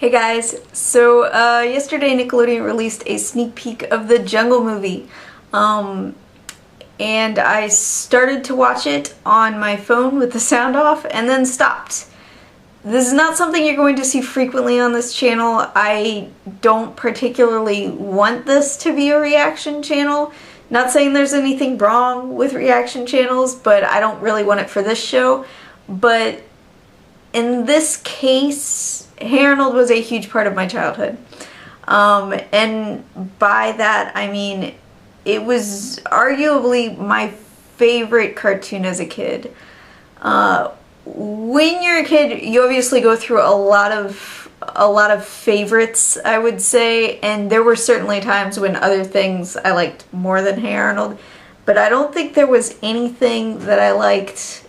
Hey guys, so yesterday Nickelodeon released a sneak peek of the Jungle movie, and I started to watch it on my phone with the sound off and then stopped. This is not something you're going to see frequently on this channel. I don't particularly want this to be a reaction channel. Not saying there's anything wrong with reaction channels, but I don't really want it for this show. But in this case, Hey Arnold was a huge part of my childhood. And by that I mean it was arguably my favorite cartoon as a kid. When you're a kid, you obviously go through a lot of favorites, I would say, and there were certainly times when other things I liked more than Hey Arnold, but I don't think there was anything that I liked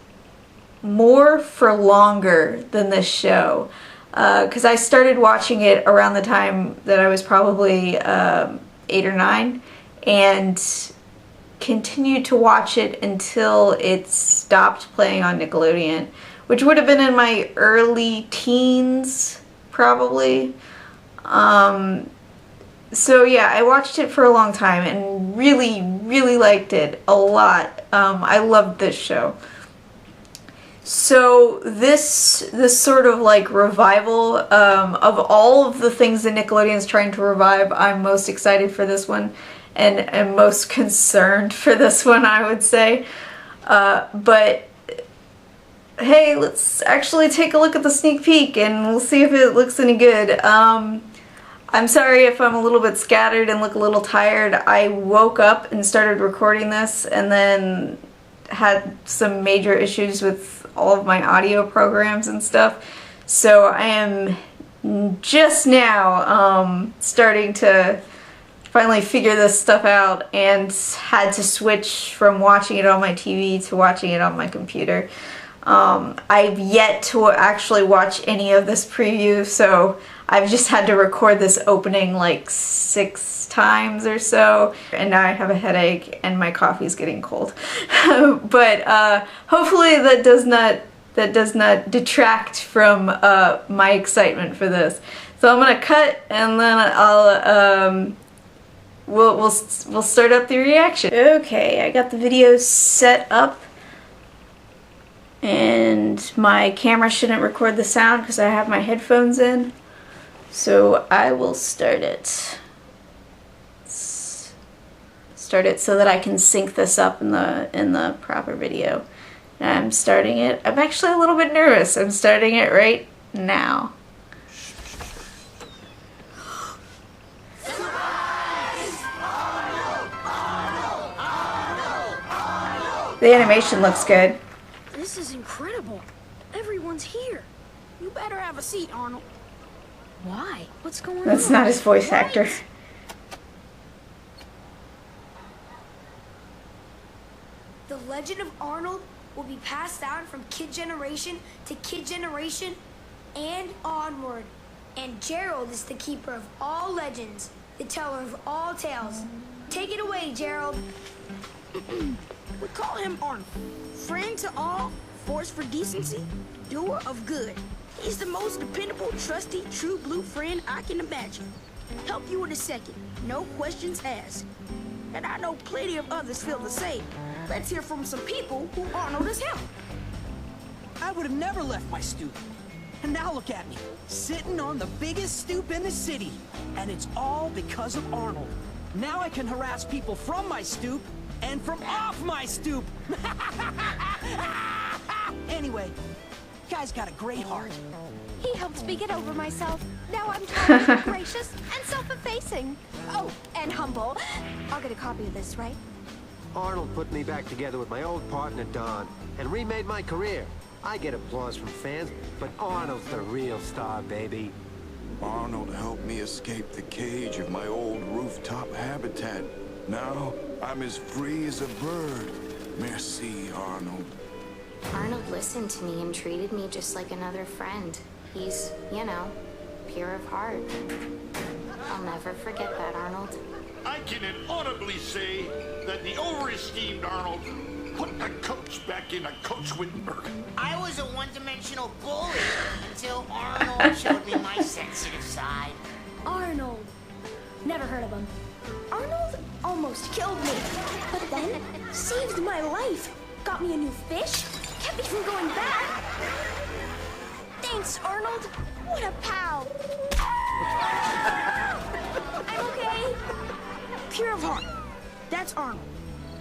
more for longer than this show. Because I started watching it around the time that I was probably 8 or 9, and continued to watch it until it stopped playing on Nickelodeon, which would have been in my early teens, probably. So yeah, I watched it for a long time and really liked it a lot. I loved this show. So this sort of like revival, of all of the things that Nickelodeon's trying to revive, I'm most excited for this one and most concerned for this one, I would say. But hey, let's actually take a look at the sneak peek and we'll see if it looks any good. I'm sorry if I'm a little bit scattered and look a little tired. I woke up and started recording this and then had some major issues with all of my audio programs and stuff, so I am just now starting to finally figure this stuff out, and had to switch from watching it on my TV to watching it on my computer. I've yet to actually watch any of this preview, so I've just had to record this opening like 6 times or so, and now I have a headache and my coffee's getting cold. But hopefully that does not detract from my excitement for this. So I'm gonna cut and then I'll we'll start up the reaction. Okay, I got the video set up, and my camera shouldn't record the sound because I have my headphones in. So I will start it. Start it so that I can sync this up in the proper video. And I'm starting it. I'm actually a little bit nervous. I'm starting it right now. The animation looks good. This is incredible. Everyone's here. You better have a seat, Arnold. Why? What's going on? That's not his voice actor. The legend of Arnold will be passed down from kid generation to kid generation and onward. And Gerald is the keeper of all legends, the teller of all tales. Take it away, Gerald. We call him Arnold. Friend to all, force for decency, doer of good. He's the most dependable, trusty, true blue friend I can imagine. Help you in a second, no questions asked. And I know plenty of others feel the same. Let's hear from some people who Arnold has helped. I would have never left my stoop. And now look at me, sitting on the biggest stoop in the city. And it's all because of Arnold. Now I can harass people from my stoop and from off my stoop. Anyway, guy's got a great heart. He helped me get over myself. Now I'm totally gracious and self-effacing. Oh, and humble. I'll get a copy of this, right? Arnold put me back together with my old partner Don and remade my career. I get applause from fans, but Arnold's the real star, baby. Arnold helped me escape the cage of my old rooftop habitat. Now I'm as free as a bird. Merci, Arnold. Arnold listened to me and treated me just like another friend. He's, you know, pure of heart. I'll never forget that, Arnold. I can inaudibly say that the overesteemed Arnold Put the coach back in a Coach Wittenberg. I was a one-dimensional bully until Arnold showed me my sensitive side. Arnold. Never heard of him. Arnold almost killed me, but then saved my life. Got me a new fish, kept me from going back. Thanks, Arnold. What a pal. I'm okay. Pure of heart. That's Arnold.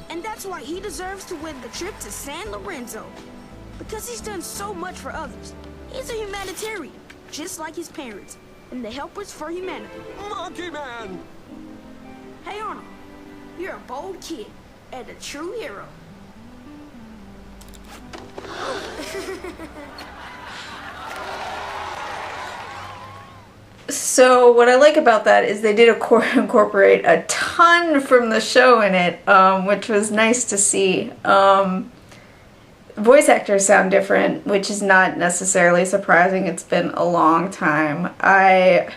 And that's why he deserves to win the trip to San Lorenzo. Because he's done so much for others. He's a humanitarian, just like his parents, and the helpers for humanity. Monkey Man! Hey Arnold, you're a bold kid and a true hero. So what I like about that is they did incorporate a ton from the show in it, which was nice to see. Voice actors sound different, which is not necessarily surprising. It's been a long time. I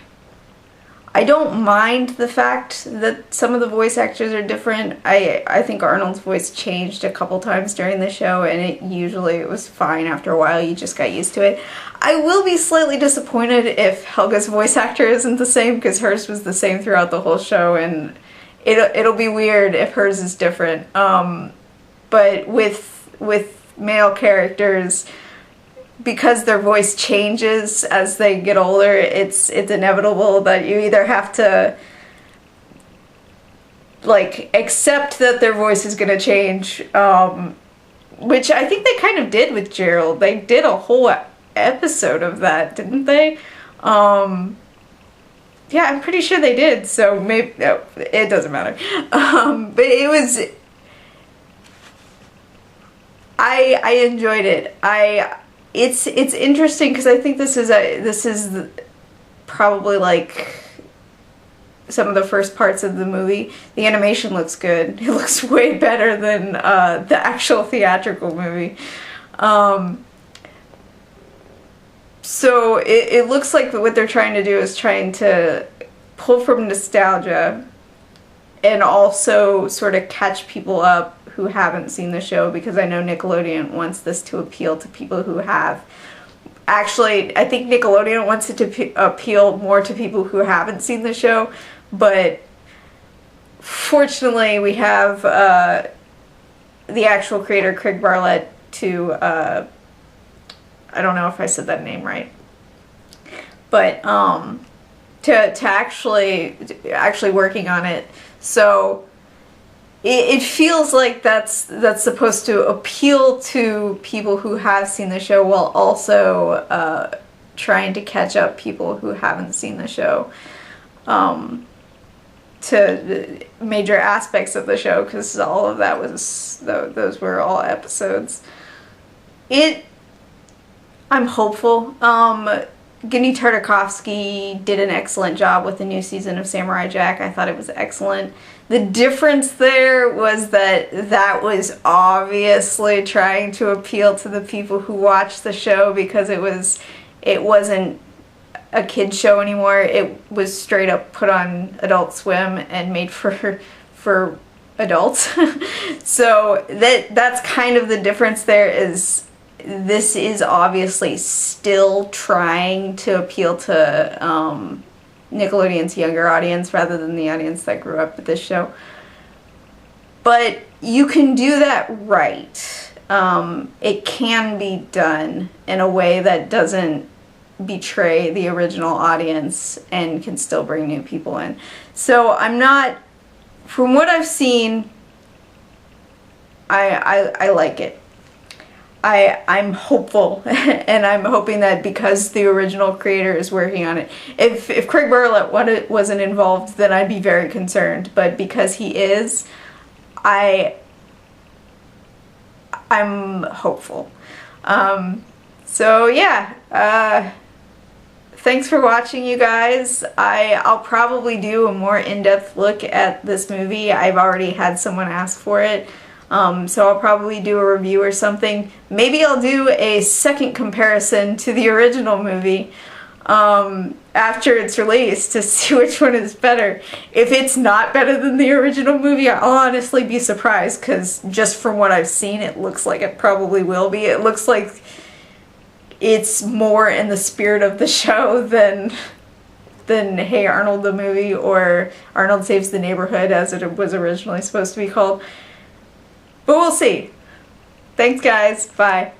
don't mind the fact that some of the voice actors are different. I think Arnold's voice changed a couple times during the show, and it was fine after a while. You just got used to it. I will be slightly disappointed if Helga's voice actor isn't the same, because hers was the same throughout the whole show, and it'll be weird if hers is different. But with male characters, because their voice changes as they get older, it's inevitable that you either have to like accept that their voice is going to change, which I think they kind of did with Gerald. They did a whole episode of that, didn't they? Yeah, I'm pretty sure they did, so maybe no, it doesn't matter. But it was, I enjoyed it. It's interesting because I think this is probably like some of the first parts of the movie. The animation looks good. It looks way better than the actual theatrical movie. So it looks like what they're trying to do is trying to pull from nostalgia and also sort of catch people up who haven't seen the show, because I know Nickelodeon wants this to appeal to people who have. Actually, I think Nickelodeon wants it to appeal more to people who haven't seen the show, but fortunately we have the actual creator, Craig Barlett, to, I don't know if I said that name right, but to actually working on it. So it feels like that's supposed to appeal to people who have seen the show while also trying to catch up people who haven't seen the show to major aspects of the show, because all of that was, those were all episodes. I'm hopeful. Genndy Tartakovsky did an excellent job with the new season of Samurai Jack. I thought it was excellent. The difference there was that was obviously trying to appeal to the people who watch the show, because it wasn't a kid's show anymore. It was straight up put on Adult Swim and made for adults. So that's kind of the difference there. Is this is obviously still trying to appeal to Nickelodeon's younger audience rather than the audience that grew up with this show. But you can do that right. It can be done in a way that doesn't betray the original audience and can still bring new people in. So I'm not, from what I've seen, I like it. I'm hopeful, and I'm hoping that because the original creator is working on it. If Craig Barlett wasn't involved, then I'd be very concerned. But because he is, I'm hopeful. So yeah, thanks for watching, you guys. I'll probably do a more in-depth look at this movie. I've already had someone ask for it. So I'll probably do a review or something. Maybe I'll do a second comparison to the original movie, after it's released to see which one is better. If it's not better than the original movie, I'll honestly be surprised, because just from what I've seen, it looks like it probably will be. It looks like it's more in the spirit of the show than Hey Arnold the movie, or Arnold Saves the Neighborhood as it was originally supposed to be called. But we'll see. Thanks guys, bye.